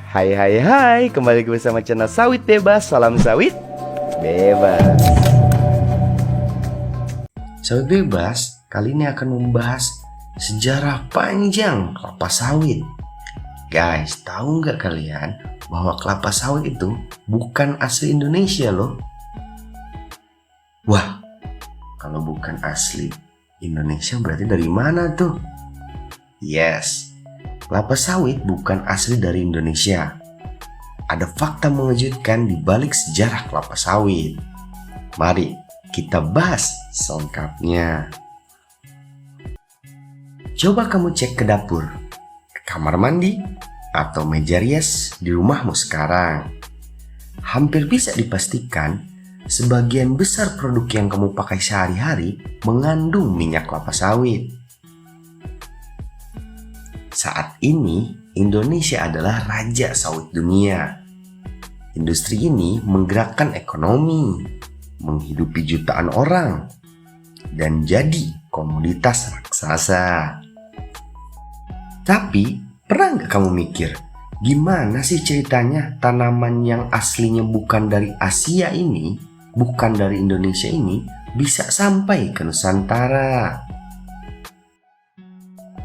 Hai hai hai, kembali lagi bersama channel Sawit Bebas. Salam sawit bebas. Sawit Bebas kali ini akan membahas sejarah panjang kelapa sawit. Guys, tahu nggak kalian bahwa kelapa sawit itu bukan asli Indonesia loh? Wah, kalau bukan asli Indonesia berarti dari mana tuh? Yes, kelapa sawit bukan asli dari Indonesia. Ada fakta mengejutkan di balik sejarah kelapa sawit. Mari kita bahas selengkapnya. Coba kamu cek ke dapur, ke kamar mandi, atau meja rias di rumahmu sekarang. Hampir bisa dipastikan sebagian besar produk yang kamu pakai sehari-hari mengandung minyak kelapa sawit. Saat ini, Indonesia adalah raja sawit dunia. Industri ini menggerakkan ekonomi, menghidupi jutaan orang, dan jadi komoditas raksasa. Tapi, pernah nggak kamu mikir, gimana sih ceritanya tanaman yang aslinya bukan dari Asia ini, bukan dari Indonesia ini, bisa sampai ke Nusantara?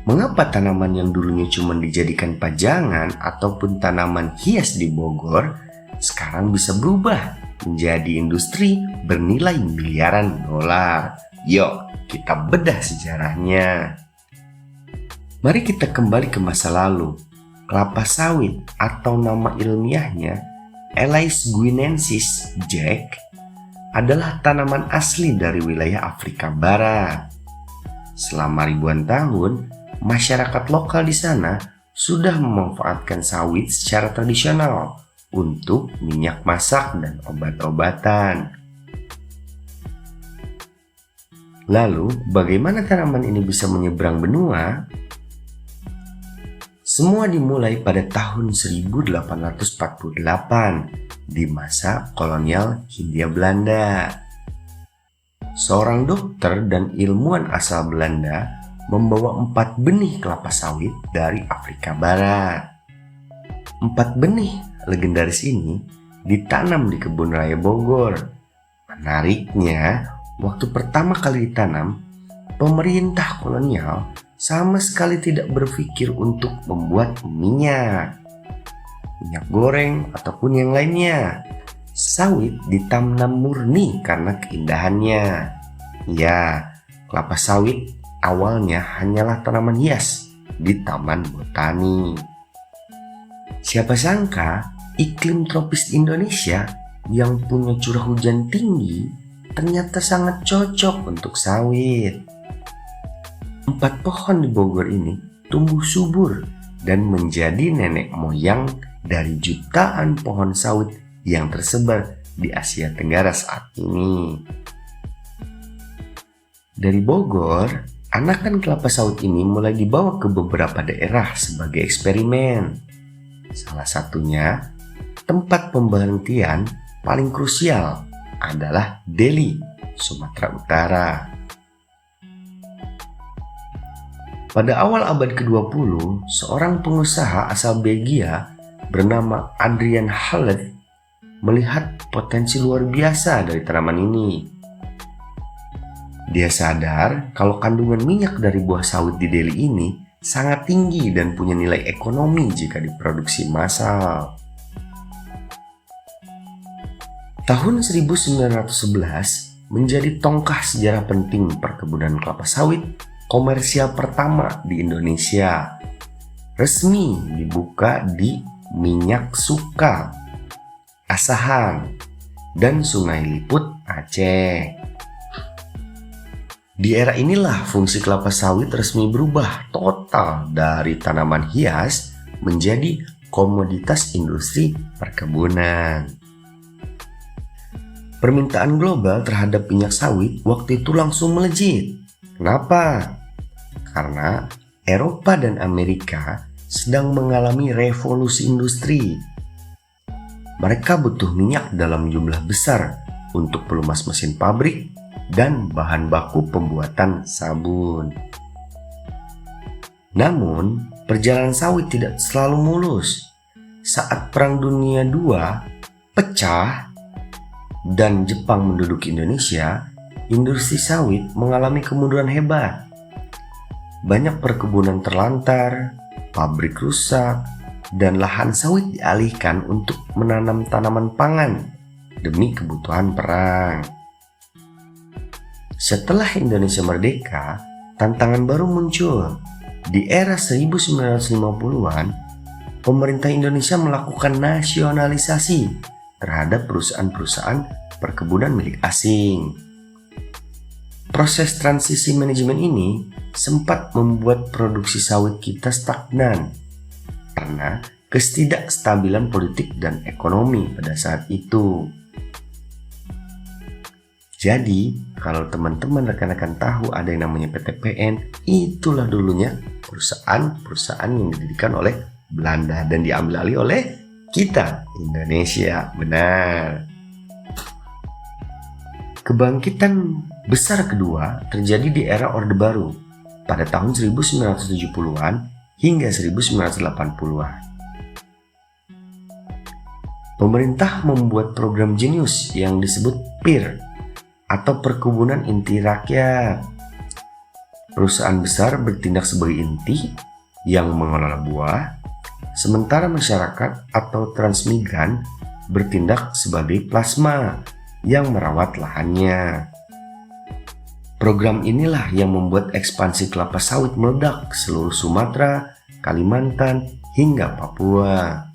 Mengapa tanaman yang dulunya cuma dijadikan pajangan ataupun tanaman hias di Bogor sekarang bisa berubah menjadi industri bernilai miliaran dolar? Yuk, kita bedah sejarahnya. Mari kita kembali ke masa lalu. Kelapa sawit atau nama ilmiahnya Elais guinensis Jack adalah tanaman asli dari wilayah Afrika Barat. Selama ribuan tahun, masyarakat lokal di sana sudah memanfaatkan sawit secara tradisional untuk minyak masak dan obat-obatan. Lalu, bagaimana tanaman ini bisa menyeberang benua? Semua dimulai pada tahun 1848 di masa kolonial Hindia Belanda. Seorang dokter dan ilmuwan asal Belanda membawa 4 benih kelapa sawit dari Afrika Barat. 4 benih legendaris ini ditanam di kebun raya Bogor. Menariknya, waktu pertama kali ditanam, pemerintah kolonial sama sekali tidak berpikir untuk membuat minyak goreng ataupun yang lainnya. Sawit ditanam murni karena keindahannya. Ya, kelapa sawit awalnya hanyalah tanaman hias di taman botani. Siapa sangka iklim tropis Indonesia yang punya curah hujan tinggi ternyata sangat cocok untuk sawit. 4 pohon di Bogor ini tumbuh subur dan menjadi nenek moyang dari jutaan pohon sawit yang tersebar di Asia Tenggara saat ini. Dari Bogor, anakan kelapa sawit ini mulai dibawa ke beberapa daerah sebagai eksperimen. Salah satunya, tempat pemberhentian paling krusial adalah Deli, Sumatera Utara. Pada awal abad ke-20, seorang pengusaha asal Belgia bernama Adrian Hallet melihat potensi luar biasa dari tanaman ini. Dia sadar kalau kandungan minyak dari buah sawit di Deli ini sangat tinggi dan punya nilai ekonomi jika diproduksi massal. Tahun 1911 menjadi tonggak sejarah penting perkebunan kelapa sawit komersial pertama di Indonesia. Resmi dibuka di Minyak Suka, Asahan, dan Sungai Liput, Aceh. Di era inilah fungsi kelapa sawit resmi berubah total dari tanaman hias menjadi komoditas industri perkebunan. Permintaan global terhadap minyak sawit waktu itu langsung melejit. Kenapa? Karena Eropa dan Amerika sedang mengalami revolusi industri. Mereka butuh minyak dalam jumlah besar untuk pelumas mesin pabrik dan bahan baku pembuatan sabun. Namun, perjalanan sawit tidak selalu mulus. saat Perang Dunia II pecah dan Jepang menduduki Indonesia, industri sawit mengalami kemunduran hebat. Banyak perkebunan terlantar, pabrik rusak, dan lahan sawit dialihkan untuk menanam tanaman pangan demi kebutuhan perang. Setelah Indonesia merdeka, tantangan baru muncul. Di era 1950-an, pemerintah Indonesia melakukan nasionalisasi terhadap perusahaan-perusahaan perkebunan milik asing. Proses transisi manajemen ini sempat membuat produksi sawit kita stagnan karena ketidakstabilan politik dan ekonomi pada saat itu. Jadi, kalau teman-teman rekan-rekan tahu ada yang namanya PTPN, itulah dulunya perusahaan-perusahaan yang didirikan oleh Belanda dan diambil alih oleh kita, Indonesia. Benar. Kebangkitan besar kedua terjadi di era Orde Baru pada tahun 1970-an hingga 1980-an. Pemerintah membuat program jenius yang disebut PIR atau Perkebunan Inti Rakyat. Perusahaan besar bertindak sebagai inti yang mengelola buah, sementara masyarakat atau transmigran bertindak sebagai plasma yang merawat lahannya. Program inilah yang membuat ekspansi kelapa sawit meledak ke seluruh Sumatera, Kalimantan, hingga Papua.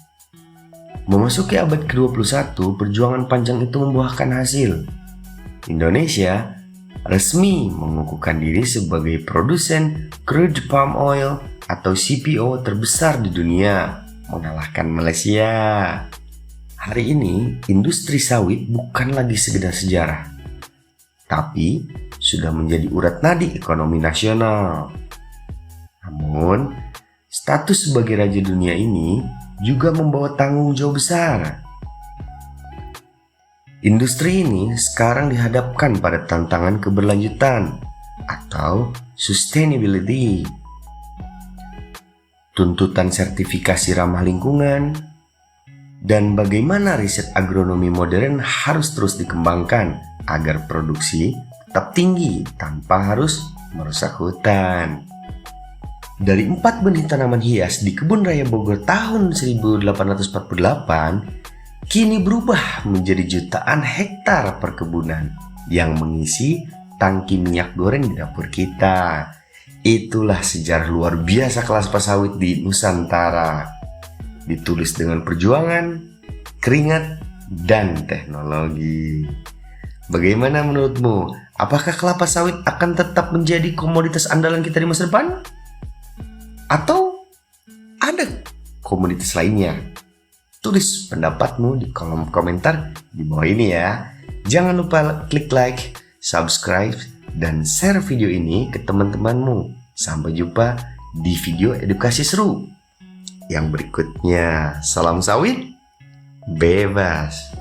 Memasuki abad ke-21, perjuangan panjang itu membuahkan hasil. Indonesia resmi mengukuhkan diri sebagai produsen crude palm oil atau CPO terbesar di dunia, mengalahkan Malaysia. Hari ini, industri sawit bukan lagi sekedar sejarah, tapi sudah menjadi urat nadi ekonomi nasional. Namun, status sebagai raja dunia ini juga membawa tanggung jawab besar. Industri ini sekarang dihadapkan pada tantangan keberlanjutan atau sustainability. Tuntutan sertifikasi ramah lingkungan dan bagaimana riset agronomi modern harus terus dikembangkan agar produksi tetap tinggi tanpa harus merusak hutan. Dari 4 benih tanaman hias di Kebun Raya Bogor tahun 1848 kini berubah menjadi jutaan hektar perkebunan yang mengisi tangki minyak goreng di dapur kita. Itulah sejarah luar biasa kelapa sawit di Nusantara. Ditulis dengan perjuangan, keringat, dan teknologi. Bagaimana menurutmu? Apakah kelapa sawit akan tetap menjadi komoditas andalan kita di masa depan? Atau ada komoditas lainnya? Tulis pendapatmu di kolom komentar di bawah ini ya. Jangan lupa klik like, subscribe, dan share video ini ke teman-temanmu. Sampai jumpa di video edukasi seru yang berikutnya. Salam sawit bebas.